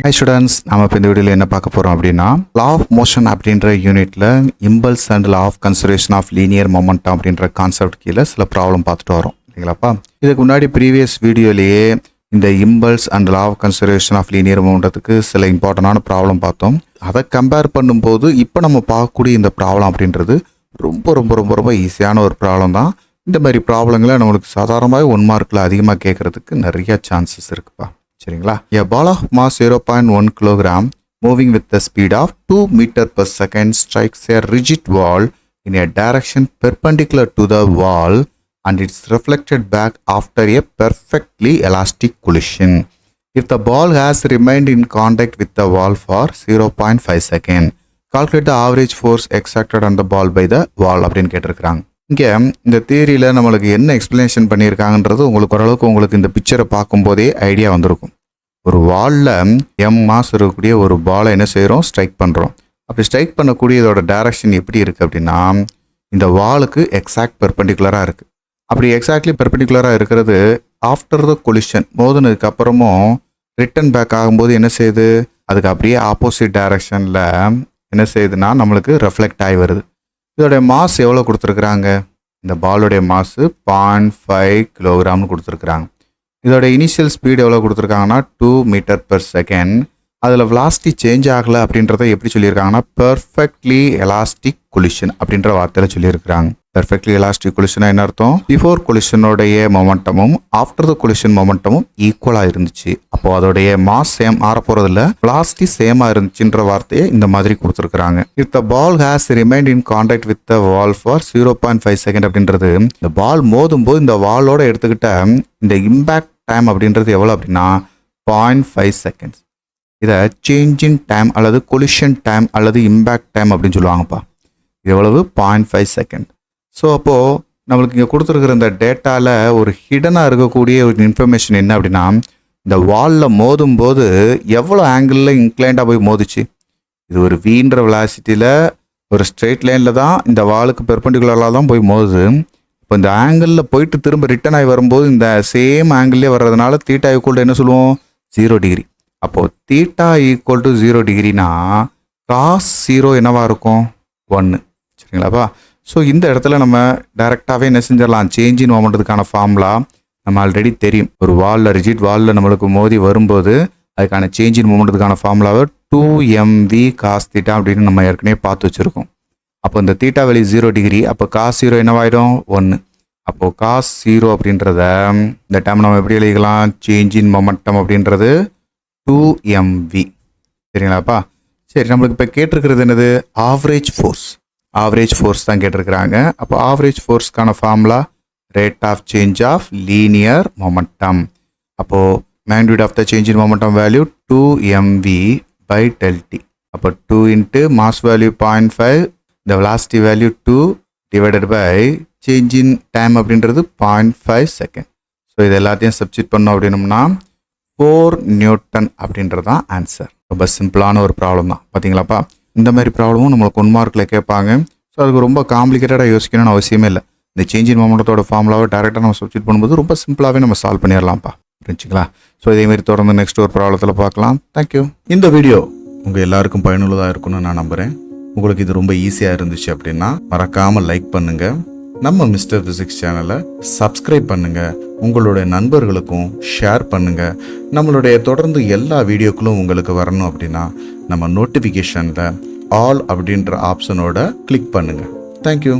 Hi students, நாம இப்ப இந்த வீடியோல என்ன பார்க்க போறோம் அப்படின்னா law of motion அப்படின்ற யூனிட்ல impulse and law of conservation of linear momentum அப்படின்ற கான்செப்ட் கீழ சில ப்ராப்ளம் பார்த்துட்டு வரோம் இல்லைங்களாப்பா. இதுக்கு முன்னாடி ப்ரீவியஸ் வீடியோலயே இந்த impulse and law of conservation of linear momentumக்கு சில இம்பார்ட்டன்டான ப்ராப்ளம் பார்த்தோம். அதை கம்பேர் பண்ணும்போது இப்போ நம்ம பார்க்கக்கூடிய இந்த ப்ராப்ளம் அப்படின்றது ரொம்ப ரொம்ப ரொம்ப ரொம்ப ஈஸியான ஒரு ப்ராப்ளம் தான். இந்த மாதிரி ப்ராப்ளங்களை நம்மளுக்கு சாதாரணமாக 1 மார்க்கில் அதிகமாக கேட்கறதுக்கு நிறைய சான்சஸ் இருக்குப்பா. சரிங்களா? A ball of mass 0.1 kilogram moving with the speed of 2 meter per second strikes a rigid wall in a direction perpendicular to the wall and it's reflected back after a perfectly elastic collision. If the ball has remained in contact with the wall for 0.5 seconds, calculate the average force exerted on the ball by the wall அப்படின்னு கேட்டிருக்கிறாங்க. இங்கே இந்த தியரியில் நம்மளுக்கு என்ன explanation பண்ணியிருக்காங்கன்றது உங்களுக்கு ஓரளவுக்கு உங்களுக்கு இந்த பிக்சரை பார்க்கும்போதே ஐடியா வந்திருக்கும். ஒரு வாலில் மாஸ் இருக்கக்கூடிய ஒரு பாலை என்ன செய்கிறோம், ஸ்ட்ரைக் பண்ணுறோம். அப்படி ஸ்ட்ரைக் பண்ணக்கூடியதோட டைரக்ஷன் எப்படி இருக்குது அப்படின்னா இந்த வாலுக்கு எக்ஸாக்ட் பெர்பெண்டிகுலராக இருக்குது. அப்படி எக்ஸாக்ட்லி பெர்பெண்டிகுலராக இருக்கிறது ஆஃப்டர் த கொலிஷன் மோதுனதுக்கு அப்புறமும் ரிட்டன் பேக் ஆகும்போது என்ன செய்யுது, அதுக்கு அப்படியே ஆப்போசிட் டைரக்ஷனில் என்ன செய்யுதுன்னா நம்மளுக்கு ரெஃப்ளெக்ட் ஆகி வருது. இதோடைய மாஸ் எவ்வளோ கொடுத்துருக்குறாங்க, இந்த பாலோடைய மாசு 0.5 கிலோகிராம்னு கொடுத்துருக்குறாங்க. இதோட இனிஷியல் ஸ்பீடு எவ்வளோ கொடுத்துருக்காங்கன்னா 2 மீட்டர் பெர் செகண்ட். அதில் வெலாசிட்டி சேஞ்ச் ஆகலை அப்படின்றத எப்படி சொல்லியிருக்காங்கன்னா பெர்ஃபெக்ட்லி எலாஸ்டிக் கொலிஷன் அப்படின்ற வார்த்தையில் சொல்லியிருக்கிறாங்க. பெர்ஃபெக்ட்லி எலாஸ்டிக் கொலிஷனா என்ன அர்த்தம், பிஃபோர் கொலிஷனோடைய மொமெண்டமும் ஆஃப்டர் த கொலிஷன் மொமெண்டமும் ஈக்குவலாக இருந்துச்சு. அப்போ அதோடைய மாஸ் சேம் ஆற போகிறதில்ல, வெலாசிட்டி சேமாக இருந்துச்சுன்ற வார்த்தையை இந்த மாதிரி கொடுத்துருக்குறாங்க. If the ball has remained in contact with the wall for 0.5 second அப்படின்றது இந்த பால் மோதும் போது இந்த வாலோட எடுத்துக்கிட்ட இந்த இம்பேக்ட் டைம் அப்படின்றது எவ்வளோ அப்படின்னா 0.5 செகண்ட்ஸ். இதை சேஞ்ச் இன் டைம் அல்லது கொலிஷன் டைம் அல்லது இம்பேக்ட் டைம் அப்படின்னு சொல்லுவாங்கப்பா. இது எவ்வளவு 0.5 செகண்ட். ஸோ அப்போது நம்மளுக்கு இங்கே கொடுத்துருக்குற இந்த டேட்டாவில் ஒரு ஹிடனாக இருக்கக்கூடிய ஒரு இன்ஃபர்மேஷன் என்ன அப்படின்னா இந்த வாலில் மோதும் போது எவ்வளோ ஆங்கிளில் இன்க்ளைண்டாக போய் மோதிச்சு. இது ஒரு வீன்ற வெலாசிட்டியில் ஒரு ஸ்ட்ரெயிட் லைனில் தான் இந்த வாலுக்கு பெர்பெண்டிகுலராக தான் போய் மோதுது. இப்போ இந்த ஆங்கிளில் போயிட்டு திரும்ப ரிட்டர்ன் ஆகி வரும்போது இந்த சேம் ஆங்கிள்லேயே வர்றதுனால தீட்டா ஈக்குவல் என்ன சொல்லுவோம், 0 டிகிரி. அப்போது தீட்டா ஈக்குவல் டு 0 டிகிரினா காஸ் 0 என்னவாக இருக்கும், 1. சரிங்களாப்பா? ஸோ இந்த இடத்துல நம்ம டைரெக்டாகவே என்ன செஞ்சிடலாம், சேஞ்ச் இன் மொமெண்டத்துக்கான ஃபார்முலா நம்ம ஆல்ரெடி தெரியும். ஒரு வாலில் ரிஜிட் வாலில் நம்மளுக்கு மோதி வரும்போது அதுக்கான சேஞ்ச் இன் மொமெண்டத்துக்கான ஃபார்முலாவை 2mv காஸ் தீட்டா அப்படின்னு நம்ம ஏற்கனவே பார்த்து வச்சுருக்கோம். அப்போ இந்த தீட்டா வெளி 0 டிகிரி, அப்போ காஸ் 0 என்னவாயிடும், 1. அப்போது காஸ் 0 அப்படின்றத இந்த டைம் நம்ம எப்படி எழுதிக்கலாம், சேஞ்ச் இன் மொமெண்டம் அப்படின்றது 2mv. சரிங்களாப்பா? சரி, நம்மளுக்கு இப்போ கேட்டிருக்கிறது என்னது, ஆவரேஜ் ஃபோர்ஸ். ஆவரேஜ் ஃபோர்ஸ் தான் கேட்டிருக்கிறாங்க. அப்போ ஆவரேஜ் ஃபோர்ஸ்க்கான formula rate of change of linear momentum. அப்போது magnitude of the change in momentum value 2mv by del t. அப்போ 2 இன்ட்டு மாஸ் வேல்யூ 0.5, இந்த velocity value 2 divided by change in time அப்படின்றது 0.5 second. So இது எல்லாத்தையும் substitute பண்ணோம் அப்படின்னோம்னா 4 Newton அப்படின்றது தான் answer. ரொம்ப சிம்பிளான ஒரு ப்ராப்ளம் தான். பார்த்தீங்களாப்பா? இந்த மாதிரி ப்ராப்ளமும் நம்மளுக்கு 1 மார்க்கில் கேட்பாங்க. ஸோ அதுக்கு ரொம்ப காம்ப்ளிகேட்டடாக யோசிக்கணும்னு அவசியமே இல்லை. இந்த சேஞ்ச் இன் மொமெண்டத்தோட ஃபார்முலாவை டேரெக்டாக நம்ம சப்ஸ்டிட் பண்ணும்போது ரொம்ப சிம்பிளாகவே நம்ம சால்வ் பண்ணிடலாம்ப்பா. புரிஞ்சுங்களா? ஸோ இதேமாரி தொடர்ந்து நெக்ஸ்ட் ஒரு ப்ராப்ளத்தில் பார்க்கலாம். தேங்க்யூ. இந்த வீடியோ உங்கள் எல்லாருக்கும் பயனுள்ளதாக இருக்கும்னு நான் நம்புகிறேன். உங்களுக்கு இது ரொம்ப ஈஸியாக இருந்துச்சு அப்படின்னா மறக்காமல் லைக் பண்ணுங்கள். நம்ம மிஸ்டர் ஃபிசிக்ஸ் சேனலை சப்ஸ்கிரைப் பண்ணுங்கள். உங்களுடைய நண்பர்களுக்கும் ஷேர் பண்ணுங்கள். நம்மளுடைய தொடர்ந்து எல்லா வீடியோக்களும் உங்களுக்கு வரணும் அப்படின்னா நம்ம நோட்டிஃபிகேஷனில் ஆல் அப்படின்ற ஆப்ஷனோட கிளிக் பண்ணுங்கள். தேங்க்யூ.